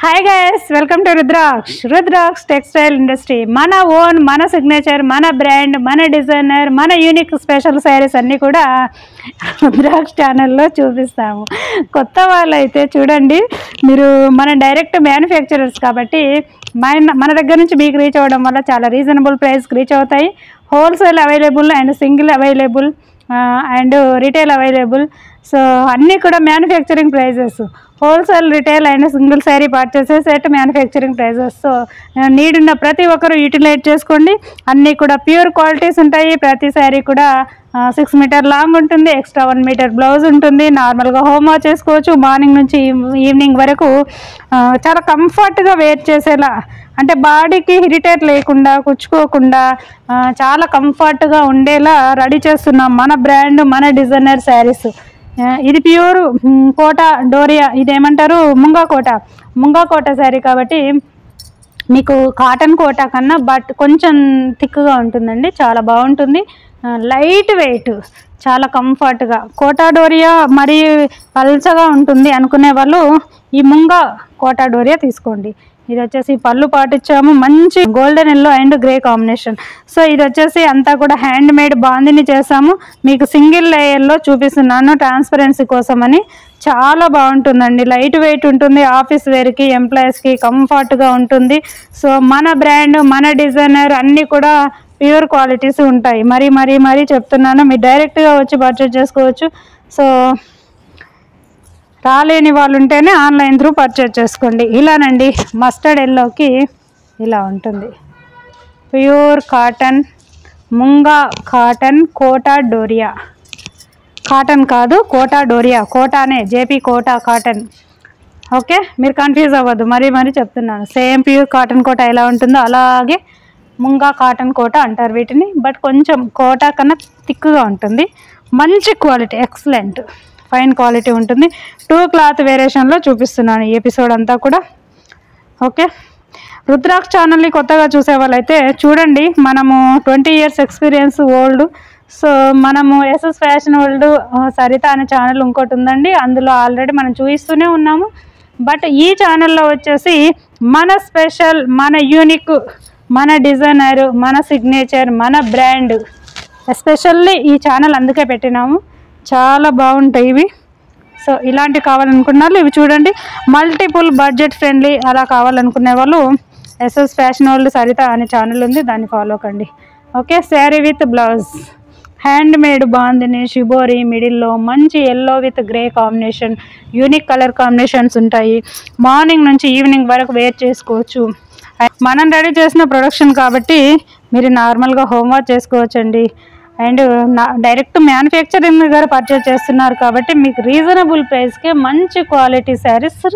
Hi guys, welcome to Rudraksh textile industry. మన own, మన signature, మన బ్రాండ్, మన డిజైనర్, మన యూనిక్ స్పెషల్ శారీస్ అన్నీ కూడా రుద్రాక్ష్ ఛానల్లో చూపిస్తాము. కొత్త వాళ్ళు అయితే చూడండి, మీరు మన డైరెక్ట్ మ్యానుఫ్యాక్చరర్స్ కాబట్టి మన దగ్గర నుంచి మీకు రీచ్ అవ్వడం వల్ల చాలా రీజనబుల్ ప్రైస్కి రీచ్ అవుతాయి. Wholesale available and single available and retail available. So అన్నీ కూడా manufacturing prices, wholesale, retail and single sari purchases at manufacturing prices. So need ఉన్న ప్రతి ఒక్కరు యూటిలైజ్ చేసుకోండి. అన్నీ కూడా ప్యూర్ క్వాలిటీస్ ఉంటాయి. ప్రతి శారీ కూడా 6 మీటర్ లాంగ్ ఉంటుంది, ఎక్స్ట్రా 1 మీటర్ బ్లౌజ్ ఉంటుంది. నార్మల్గా హోమ్ వాష్ చేసుకోవచ్చు. మార్నింగ్ నుంచి ఈవినింగ్ వరకు చాలా కంఫర్ట్గా వేర్ చేసేలా, అంటే బాడీకి ఇరిటేట్ లేకుండా, కుచ్చుకోకుండా చాలా కంఫర్ట్గా ఉండేలా రెడీ చేస్తున్నాం మన బ్రాండ్, మన డిజైనర్ శారీస్. ఇది ప్యూర్ కోటా డోరియా, ఇదేమంటారు ముంగా కోట శారీ కాబట్టి మీకు కాటన్ కోటా కన్నా బట్ కొంచెం థిక్గా ఉంటుందండి. చాలా బాగుంటుంది, లైట్ వెయిట్, చాలా కంఫర్ట్గా. కోటా డోరియా మరీ పల్చగా ఉంటుంది అనుకునే వాళ్ళు ఈ ముంగా కోటా డోరియా తీసుకోండి. ఇది వచ్చేసి పళ్ళు పాటించాము, మంచి golden yellow and grey combination. So ఇది వచ్చేసి అంతా కూడా హ్యాండ్ మేడ్ బాందిని చేసాము. మీకు సింగిల్ లేయర్లో చూపిస్తున్నాను ట్రాన్స్పరెన్సీ కోసం అని. చాలా బాగుంటుందండి, లైట్ వెయిట్ ఉంటుంది, ఆఫీస్ వేర్కి, ఎంప్లాయీస్కి కంఫర్ట్గా ఉంటుంది. సో మన బ్రాండ్, మన డిజైనర్ అన్నీ కూడా ప్యూర్ క్వాలిటీస్ ఉంటాయి. మరీ చెప్తున్నాను, మీరు డైరెక్ట్గా వచ్చి పర్చేజ్ చేసుకోవచ్చు. సో రాలేని వాళ్ళు ఉంటేనే ఆన్లైన్ త్రూ పర్చేజ్ చేసుకోండి. ఇలానండి, మస్టర్డ్ ఎల్లోకి ఇలా ఉంటుంది. Pure cotton, munga cotton Kota Doria. Cotton కాదు, కోటా డోరియా. కోటానే, జేపీ కోటా కాటన్. ఓకే, మీరు కన్ఫ్యూజ్ అవ్వద్దు, మరీ చెప్తున్నాను. సేమ్ ప్యూర్ కాటన్ కోటా ఎలా ఉంటుందో అలాగే ముంగా కాటన్ కోటా అంటారు వీటిని. బట్ కొంచెం కోటా కన్నా థిక్గా ఉంటుంది. మంచి క్వాలిటీ, ఎక్సలెంట్ ఫైన్ క్వాలిటీ ఉంటుంది. 2 క్లాత్ వేరియేషన్లో చూపిస్తున్నాను ఈ ఎపిసోడ్ అంతా కూడా. ఓకే, రుద్రాక్ష్ ఛానల్ని కొత్తగా చూసే వాళ్ళైతే చూడండి, మనము 20 years ఎక్స్పీరియన్స్ ఓల్డ్. సో మనము ఎస్ఎస్ ఫ్యాషన్ వరల్డ్ సరిత అనే ఛానల్ ఇంకోటి ఉందండి, అందులో ఆల్రెడీ మనం చూపిస్తూనే ఉన్నాము. బట్ ఈ ఛానల్లో వచ్చేసి మన స్పెషల్, మన యూనిక్, మన డిజైనర్, మన సిగ్నేచర్, మన బ్రాండ్, ఎస్పెషల్లీ ఈ ఛానల్ అందుకే పెట్టినాము. చాలా బాగుంటాయి ఇవి. సో ఇలాంటివి కావాలనుకున్న వాళ్ళు ఇవి చూడండి. మల్టిపుల్ బడ్జెట్ ఫ్రెండ్లీ అలా కావాలనుకునే వాళ్ళు ఎస్ఎస్ ఫ్యాషన్ వరల్డ్ సరిత అనే ఛానల్ ఉంది, దాన్ని ఫాలో కండి. Okay, sari with blouse, hand made bandhani, shibori మిడిల్లో, మంచి yellow with grey combination, unique colour combinations ఉంటాయి. మార్నింగ్ నుంచి ఈవినింగ్ వరకు వేర్ చేసుకోవచ్చు. మనం రెడీ చేసిన ప్రొడక్షన్ కాబట్టి మీరు నార్మల్గా హోమ్ వాష్ చేసుకోవచ్చండి. అండ్ డైరెక్ట్ మ్యానుఫ్యాక్చరింగ్ దగ్గర పర్చేజ్ చేస్తున్నారు కాబట్టి మీకు రీజనబుల్ ప్రైస్కే మంచి క్వాలిటీ శారీస్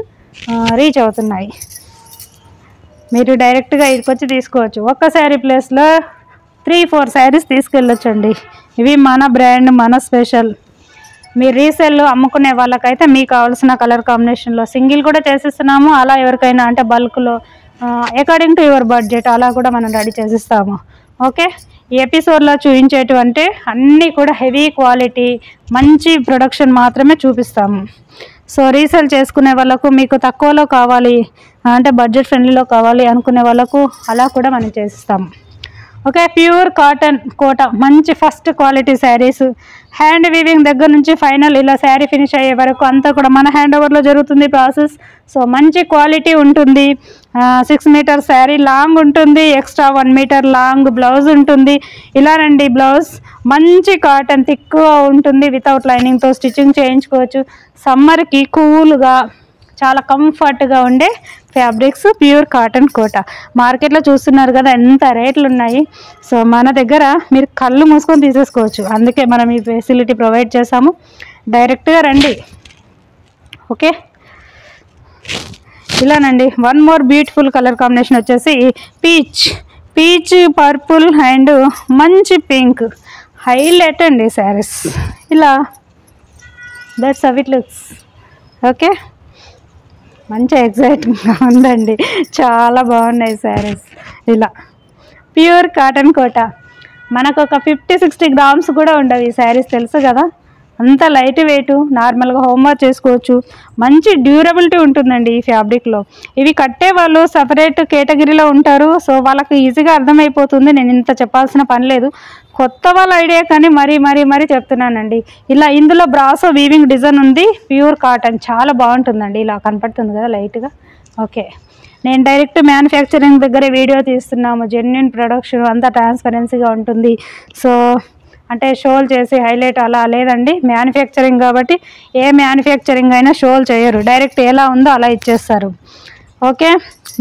రీచ్ అవుతున్నాయి. మీరు డైరెక్ట్గా ఇక్కడికి వచ్చి తీసుకోవచ్చు. ఒక్క శారీ ప్లేస్లో 3-4 శారీస్ తీసుకెళ్ళొచ్చండి. ఇవి మన బ్రాండ్, మన స్పెషల్. మీరు రీసేల్ అమ్ముకునే వాళ్ళకైతే మీకు కావాల్సిన కలర్ కాంబినేషన్లో సింగిల్ కూడా చేసిస్తున్నాము. అలా ఎవరికైనా అంటే బల్క్లో అకార్డింగ్ టు యువర్ బడ్జెట్ అలా కూడా మనం రెడీ చేసిస్తాము. ఓకే, ఈ ఎపిసోడ్లో చూపించేటువంటి అన్నీ కూడా హెవీ క్వాలిటీ, మంచి ప్రొడక్షన్ మాత్రమే చూపిస్తాము. సో రీసేల్ చేసుకునే వాళ్ళకు, మీకు తక్కువలో కావాలి అంటే బడ్జెట్ ఫ్రెండ్లీలో కావాలి అనుకునే వాళ్ళకు అలా కూడా మనం చేసిస్తాము. ఓకే, ప్యూర్ కాటన్ కోటా, మంచి first quality saris. Hand weaving దగ్గర నుంచి ఫైనల్ ఇలా శారీ ఫినిష్ అయ్యే వరకు అంతా కూడా మన హ్యాండ్ ఓవర్లో జరుగుతుంది ప్రాసెస్. సో మంచి క్వాలిటీ ఉంటుంది. 6 మీటర్ శారీ లాంగ్ ఉంటుంది, ఎక్స్ట్రా 1 మీటర్ లాంగ్ బ్లౌజ్ ఉంటుంది. ఇలానండి బ్లౌజ్, మంచి కాటన్ థిక్గా ఉంటుంది, వితౌట్ లైనింగ్తో స్టిచ్చింగ్ చేయించుకోవచ్చు. సమ్మర్కి కూల్గా చాలా కంఫర్ట్గా ఉండే ఫ్యాబ్రిక్స్, ప్యూర్ కాటన్ కోటా. మార్కెట్లో చూస్తున్నారు కదా ఎంత రేట్లు ఉన్నాయి. సో మన దగ్గర మీరు కళ్ళు మూసుకొని తీసేసుకోవచ్చు, అందుకే మనం ఈ ఫెసిలిటీ ప్రొవైడ్ చేసాము. డైరెక్ట్గా రండి. ఓకే, ఇలానండి. 1 మోర్ బ్యూటిఫుల్ కలర్ కాంబినేషన్ వచ్చేసి పీచ్ పర్పుల్ అండ్ మంచి పింక్. హైలైట్ అండి శారీస్ ఇలా. That's how it looks. Okay, మంచి ఎగ్జైటింగ్గా ఉందండి, చాలా బాగున్నాయి శారీస్. ఇలా ప్యూర్ కాటన్ కోటా. మనకు ఒక 50-60 గ్రామ్స్ కూడా ఉండవు ఈ శారీస్, తెలుసు కదా. అంత లైట్ వెయిట్, నార్మల్గా హోంవర్క్ చేసుకోవచ్చు. మంచి డ్యూరబిలిటీ ఉంటుందండి ఈ ఫ్యాబ్రిక్లో. ఇవి కట్టే వాళ్ళు సపరేట్ కేటగిరీలో ఉంటారు. సో వాళ్ళకి ఈజీగా అర్థమైపోతుంది. నేను ఇంత చెప్పాల్సిన పని లేదు. కొత్త వాళ్ళ ఐడియా కానీ మరీ చెప్తున్నానండి. ఇలా ఇందులో బ్రాసో వీవింగ్ డిజైన్ ఉంది. ప్యూర్ కాటన్ చాలా బాగుంటుందండి. ఇలా కనపడుతుంది కదా లైట్గా. ఓకే, నేను డైరెక్ట్ మ్యానుఫ్యాక్చరింగ్ దగ్గర వీడియో తీస్తున్నాము. జెన్యున్ ప్రొడక్షన్ అంతా ట్రాన్స్పరెన్సీగా ఉంటుంది. సో అంటే షోల్ చేసి హైలైట్ అలా లేదండి. మ్యానుఫ్యాక్చరింగ్ కాబట్టి ఏ మ్యానుఫ్యాక్చరింగ్ అయినా షోల్ చేయరు, డైరెక్ట్ ఎలా ఉందో అలా ఇచ్చేస్తారు. ఓకే,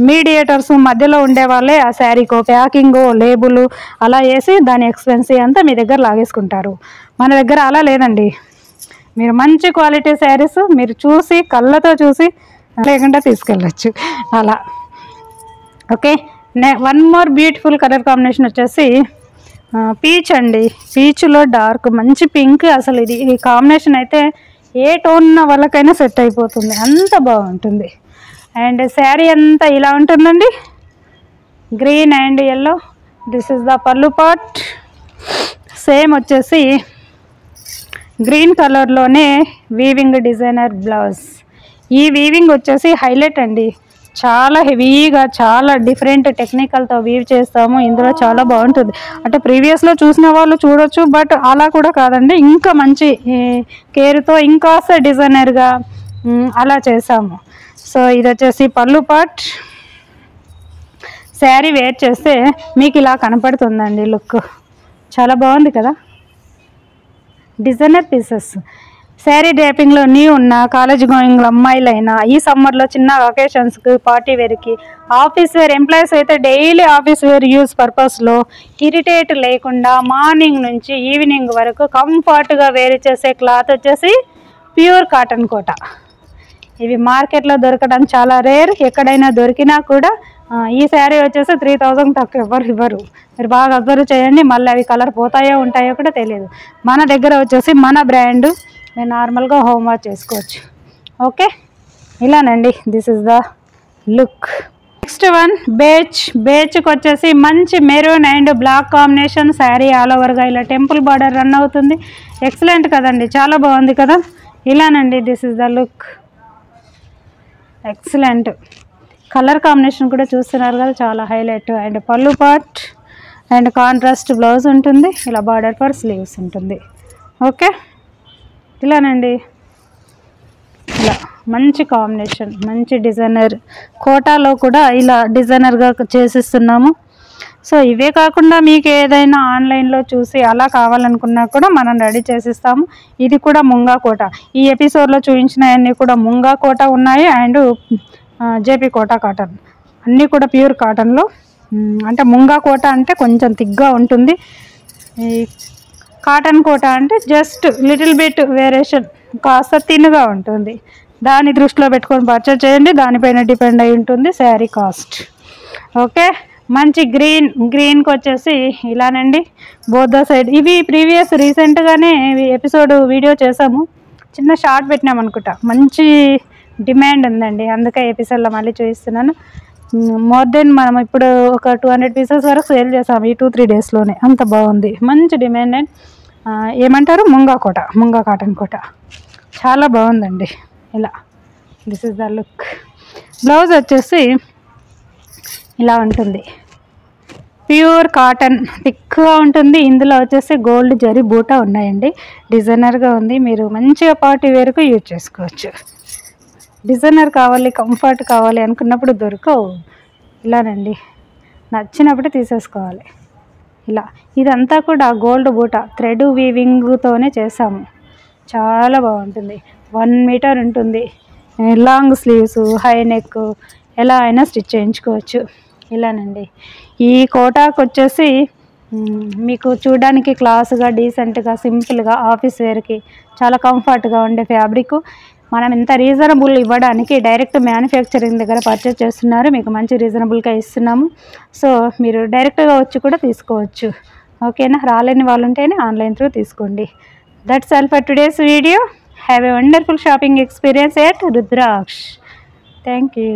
మీడియేటర్స్ మధ్యలో ఉండే వాళ్ళే ఆ శారీకో ప్యాకింగ్ లేబుల్ అలా వేసి దాని ఎక్స్పెన్సివ్ అంతా మీ దగ్గర లాగేసుకుంటారు. మన దగ్గర అలా లేదండి. మీరు మంచి క్వాలిటీ శారీస్ మీరు చూసి కళ్ళతో చూసి లేకుండా తీసుకెళ్ళచ్చు అలా. Okay, one more beautiful colour combination వచ్చేసి పీచ్ అండి. పీచ్లో డార్క్ మంచి పింక్. అసలు ఈ కాంబినేషన్ అయితే ఏ టోన్ ఉన్న వాళ్ళకైనా సెట్ అయిపోతుంది, అంత బాగుంటుంది. అండ్ శారీ అంతా ఇలా ఉంటుందండి, green and yellow. This is the పల్లు పార్ట్. సేమ్ వచ్చేసి గ్రీన్ కలర్లోనే వీవింగ్ డిజైనర్ బ్లౌజ్. ఈ వీవింగ్ వచ్చేసి హైలైట్ అండి. చాలా హెవీగా చాలా డిఫరెంట్ టెక్నికల్తో వీవ్ చేస్తాము. ఇందులో చాలా బాగుంటుంది. అంటే ప్రీవియస్లో చూసిన వాళ్ళు చూడొచ్చు, బట్ అలా కూడా కాదండి. ఇంకా మంచి కేర్తో ఇంకాస్త డిజైనర్గా అలా చేసాము. సో ఇది వచ్చేసి పల్లు పార్ట్. శారీ వేర్ చేస్తే మీకు ఇలా కనపడుతుందండి లుక్. చాలా బాగుంది కదా. డిజైనర్ పీసెస్ శారీ డ్రేపింగ్లో న్యూ ఉన్న కాలేజ్ గోయింగ్ అమ్మాయిలైనా ఈ సమ్మర్లో చిన్న అకేషన్స్కి పార్టీ వేర్కి ఆఫీస్ వేర్ ఎంప్లాయీస్ అయితే డైలీ ఆఫీస్ వేర్ యూజ్ పర్పస్లో ఇరిటేట్ లేకుండా మార్నింగ్ నుంచి ఈవినింగ్ వరకు కంఫర్ట్గా వేర్ చేసే క్లాత్ వచ్చేసి ప్యూర్ కాటన్ కోట. ఇవి మార్కెట్లో దొరకడం చాలా రేర్. ఎక్కడైనా దొరికినా కూడా ఈ శారీ వచ్చేసి 3000 తక్కువ ఎవరు ఇవ్వరు. మీరు బాగా అబ్జర్వ్ చేయండి. మళ్ళీ అవి కలర్ పోతాయో ఉంటాయో కూడా తెలియదు. మన దగ్గర వచ్చేసి మన బ్రాండ్ మీరు నార్మల్గా హోంవర్క్ చేసుకోవచ్చు. ఓకే, ఇలానండి. This is the look. Next one బేచ్కి వచ్చేసి మంచి maroon and black combination sari. All ఓవర్గా ఇలా టెంపుల్ బార్డర్ రన్ అవుతుంది. ఎక్సలెంట్ కదండి, చాలా బాగుంది కదా. ఇలానండి. This is the look. Excellent colour combination కూడా చూస్తున్నారు కదా, చాలా highlight. And pallu part and contrast blouse ఉంటుంది. ఇలా బార్డర్ ఫర్ స్లీవ్స్ ఉంటుంది. ఓకే, ఇలానండి. ఇలా మంచి కాంబినేషన్, మంచి డిజైనర్. కోటాలో కూడా ఇలా డిజైనర్గా చేసిస్తున్నాము. సో ఇవే కాకుండా మీకు ఏదైనా ఆన్లైన్లో చూసి అలా కావాలనుకున్నా కూడా మనం రెడీ చేసిస్తాము. ఇది కూడా ముంగా కోట. ఈ ఎపిసోడ్లో చూపించినవన్నీ కూడా ముంగా కోట ఉన్నాయి. అండ్ జేపీ కోట కాటన్ అన్నీ కూడా ప్యూర్ కాటన్లో. అంటే ముంగా కోట అంటే కొంచెం థిక్గా ఉంటుంది. ఈ కాటన్ కోట అంటే జస్ట్ లిటిల్ బిట్ వేరియేషన్, కాస్త థిన్గా ఉంటుంది. దాన్ని దృష్టిలో పెట్టుకొని పర్చేజ్ చేయండి. దానిపైన డిపెండ్ అయి ఉంటుంది శారీ కాస్ట్. ఓకే, మంచి గ్రీన్కి వచ్చేసి ఇలానండి. బోత్ ద సైడ్ ఇవి ప్రీవియస్ రీసెంట్గానే ఎపిసోడ్ వీడియో చేసాము. చిన్న షార్ట్ పెట్టినాం అనుకుంటా. మంచి డిమాండ్ ఉందండి, అందుకే ఎపిసోడ్లో మళ్ళీ చూపిస్తున్నాను. మోర్ దెన్ మనం ఇప్పుడు ఒక 200 పీసెస్ వరకు సేల్ చేసాము ఈ 2-3 డేస్లోనే. అంత బాగుంది, మంచి డిమాండ్. అండ్ ఏమంటారు ముంగా కాటన్ కోట చాలా బాగుందండి. ఇలా this is the look. Blouse వచ్చేసి ఇలా ఉంటుంది. ప్యూర్ కాటన్ థిక్గా ఉంటుంది. ఇందులో వచ్చేసి గోల్డ్ జరీ బూటా ఉన్నాయండి. డిజైనర్గా ఉంది. మీరు మంచిగా పార్టీ వేర్కు యూజ్ చేసుకోవచ్చు. డిజైనర్ కావాలి, కంఫర్ట్ కావాలి అనుకున్నప్పుడు దొరకవు. ఇలానండి, నచ్చినప్పుడు తీసేసుకోవాలి. ఇలా ఇదంతా కూడా గోల్డ్ బూటా థ్రెడ్ వీవింగ్తోనే చేసాము. చాలా బాగుంటుంది. 1 మీటర్ ఉంటుంది. లాంగ్ స్లీవ్స్, హై నెక్ ఎలా అయినా స్టిచ్ చేయించుకోవచ్చు. ఇలానండి. ఈ కోటాకు వచ్చేసి మీకు చూడడానికి క్లాస్గా, డీసెంట్గా, సింపుల్గా ఆఫీస్ వేర్కి చాలా కంఫర్ట్గా ఉండే ఫ్యాబ్రిక్. మనం ఇంత రీజనబుల్ ఇవ్వడానికి డైరెక్ట్ మ్యానుఫ్యాక్చరింగ్ దగ్గర పర్చేస్ చేస్తున్నారు. మీకు మంచి రీజనబుల్గా ఇస్తున్నాము. సో మీరు డైరెక్ట్గా వచ్చి కూడా తీసుకోవచ్చు. ఓకేనా, రాలేని వాళ్ళు ఉంటేనే ఆన్లైన్ త్రూ తీసుకోండి. That's all for today's video. Have a wonderful shopping experience at Rudraksh. Thank you.